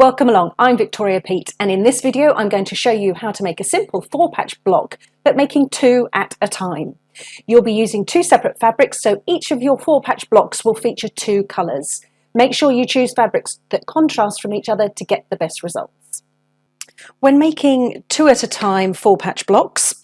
Welcome along, I'm Victoria Peat, and in this video I'm going to show you how to make a simple 4-patch block, but making 2 at a time. You'll be using 2 separate fabrics, so each of your 4-patch blocks will feature 2 colours. Make sure you choose fabrics that contrast from each other to get the best results. When making 2 at a time 4-patch blocks,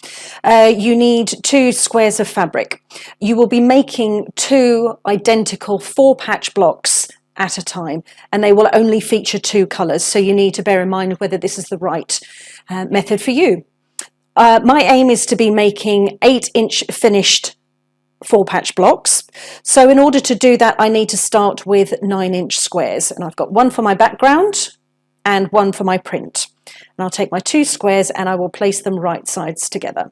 you need 2 squares of fabric. You will be making 2 identical 4-patch blocks at a time, and they will only feature 2 colours, so you need to bear in mind whether this is the right method for you. My aim is to be making 8-inch finished 4-patch blocks, so in order to do that I need to start with 9-inch squares, and I've got one for my background and one for my print. And I'll take my 2 squares and I will place them right sides together,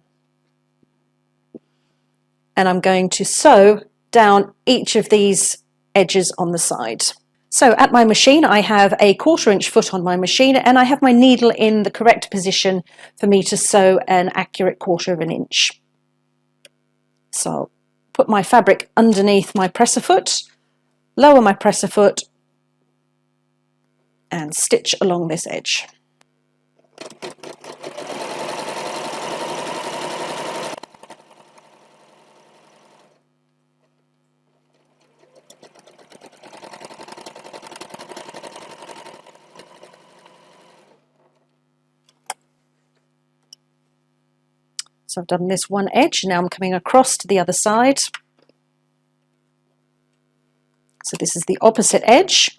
and I'm going to sew down each of these edges on the side. So at my machine I have a 1/4 inch foot on my machine, and I have my needle in the correct position for me to sew an accurate 1/4 inch. So I'll put my fabric underneath my presser foot, lower my presser foot and stitch along this edge. So I've done this one edge, now I'm coming across to the other side. So this is the opposite edge.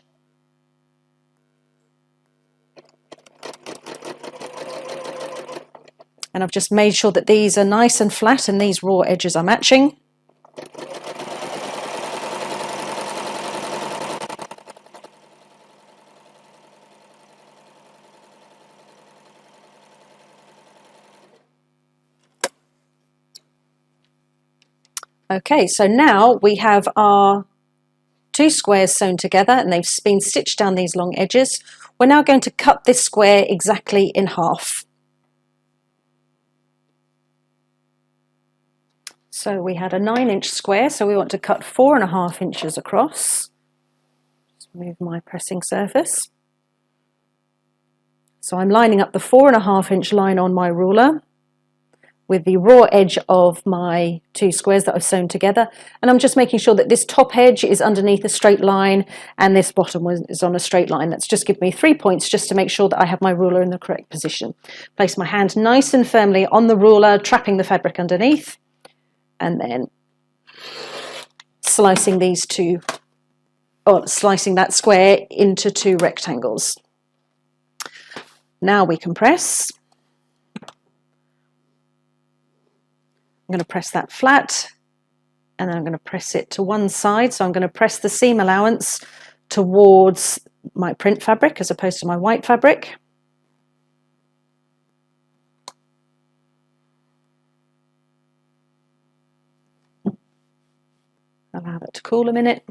And I've just made sure that these are nice and flat and these raw edges are matching. Okay, so now we have our 2 squares sewn together and they've been stitched down these long edges. We're now going to cut this square exactly in half. So we had a 9-inch square, so we want to cut 4.5 inches across. Just move my pressing surface. So I'm lining up the 4.5 inch line on my ruler with the raw edge of my 2 squares that I've sewn together, and I'm just making sure that this top edge is underneath a straight line and this bottom is on a straight line. That's just give me 3 points just to make sure that I have my ruler in the correct position. Place my hand nice and firmly on the ruler, trapping the fabric underneath, and then slicing slicing that square into 2 rectangles. Now we can press. I'm going to press that flat, and then I'm going to press it to one side. So I'm going to press the seam allowance towards my print fabric as opposed to my white fabric. Allow that to cool a minute.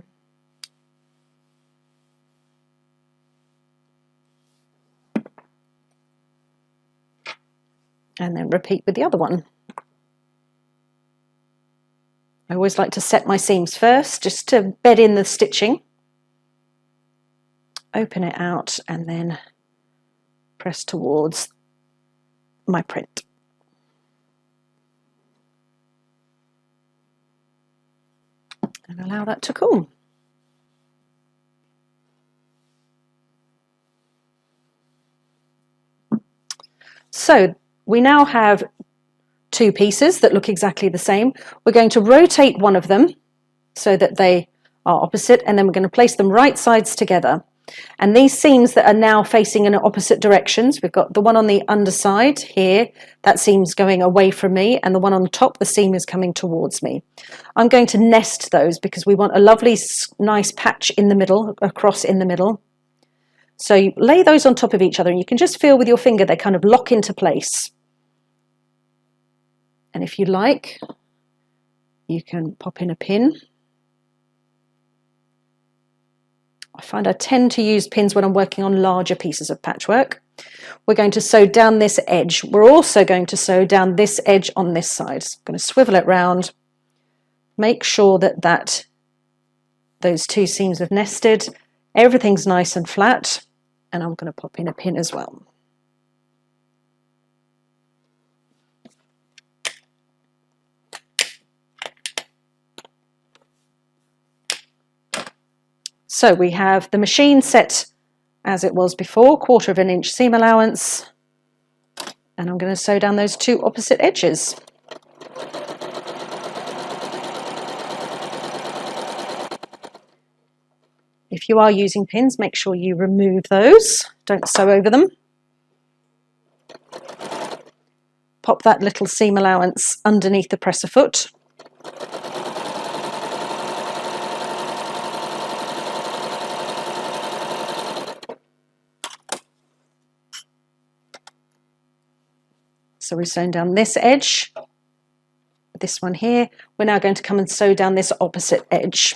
And then repeat with the other one. I always like to set my seams first, just to bed in the stitching. Open it out and then press towards my print. And allow that to cool. So we now have 2 pieces that look exactly the same. We're going to rotate one of them so that they are opposite, and then we're going to place them right sides together. And these seams that are now facing in opposite directions, we've got the one on the underside here, that seam's going away from me, and the one on the top, the seam is coming towards me. I'm going to nest those because we want a lovely nice patch in the middle, across in the middle. So you lay those on top of each other and you can just feel with your finger they kind of lock into place. And if you like, you can pop in a pin. I find I tend to use pins when I'm working on larger pieces of patchwork. We're going to sew down this edge. We're also going to sew down this edge on this side. So I'm going to swivel it round, make sure that those 2 seams have nested, everything's nice and flat, and I'm going to pop in a pin as well. So we have the machine set as it was before, 1/4 of an inch seam allowance, and I'm going to sew down those two opposite edges. If you are using pins, make sure you remove those, don't sew over them. Pop that little seam allowance underneath the presser foot. So we've sewn down this edge, this one here. We're now going to come and sew down this opposite edge.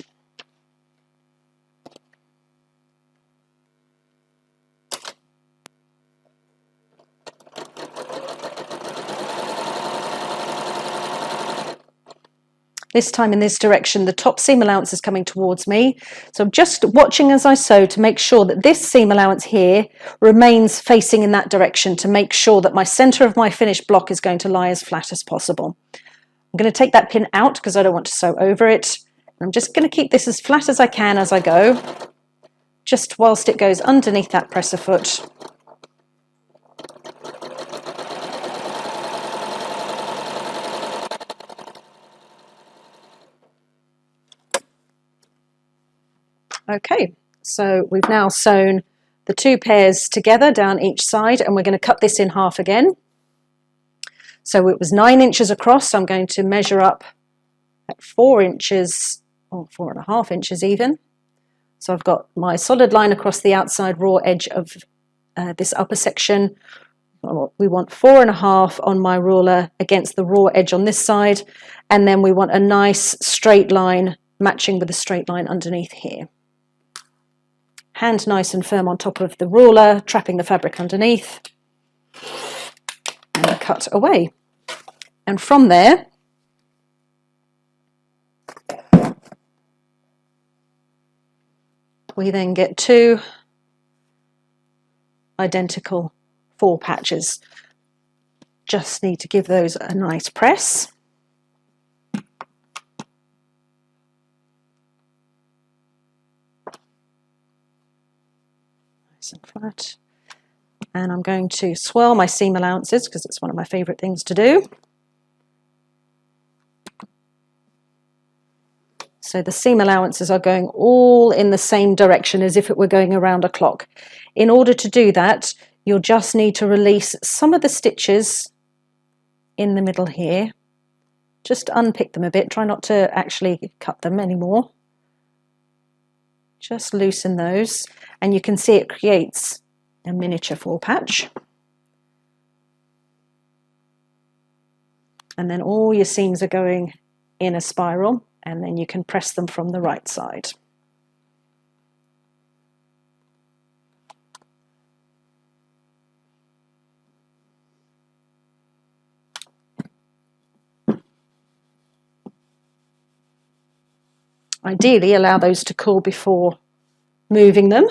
This time in this direction, the top seam allowance is coming towards me. So I'm just watching as I sew to make sure that this seam allowance here remains facing in that direction, to make sure that my center of my finished block is going to lie as flat as possible. I'm going to take that pin out because I don't want to sew over it. I'm just going to keep this as flat as I can as I go, just whilst it goes underneath that presser foot. Okay, so we've now sewn the two pairs together down each side, and we're going to cut this in half again. So it was 9 inches across, so I'm going to measure up at 4 inches, or 4.5 inches even. So I've got my solid line across the outside raw edge of this upper section. We want 4.5 on my ruler against the raw edge on this side, and then we want a nice straight line matching with the straight line underneath here. Hand nice and firm on top of the ruler, trapping the fabric underneath, and cut away. And from there, we then get 2 identical 4 patches. Just need to give those a nice press. And flat, and I'm going to swirl my seam allowances because it's one of my favorite things to do. So the seam allowances are going all in the same direction as if it were going around a clock. In order to do that, you'll just need to release some of the stitches in the middle here. Just unpick them a bit, try not to actually cut them anymore. Just loosen those, and you can see it creates a miniature 4 patch. And then all your seams are going in a spiral, and then you can press them from the right side. Ideally, allow those to cool before moving them.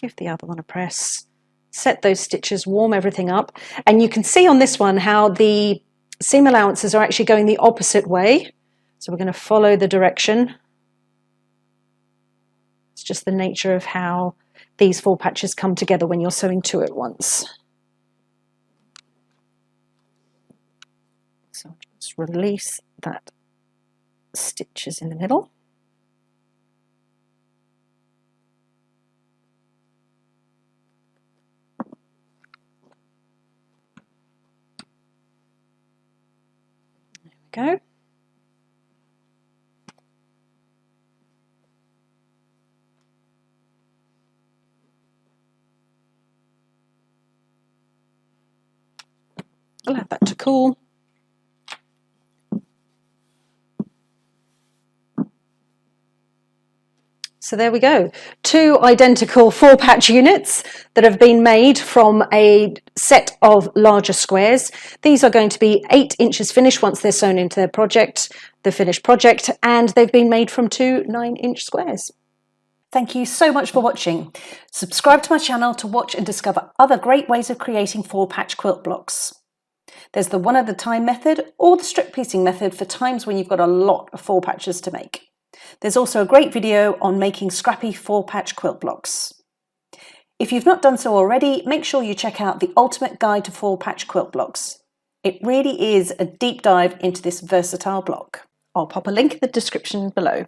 Give the other one a press. Set those stitches, warm everything up. And you can see on this one how the seam allowances are actually going the opposite way. So we're going to follow the direction. It's just the nature of how these 4 patches come together when you're sewing 2 at once. So just release that stitches in the middle. There we go. Allow that to cool. So there we go, 2 identical 4-patch units that have been made from a set of larger squares. These are going to be 8 inches finished once they're sewn into their project, the finished project, and they've been made from 2 9-inch squares. Thank you so much for watching. Subscribe to my channel to watch and discover other great ways of creating 4-patch quilt blocks. There's the one at a time method or the strip piecing method for times when you've got a lot of 4 patches to make. There's also a great video on making scrappy 4-patch quilt blocks. If you've not done so already, make sure you check out the Ultimate Guide to 4-Patch Quilt Blocks. It really is a deep dive into this versatile block. I'll pop a link in the description below.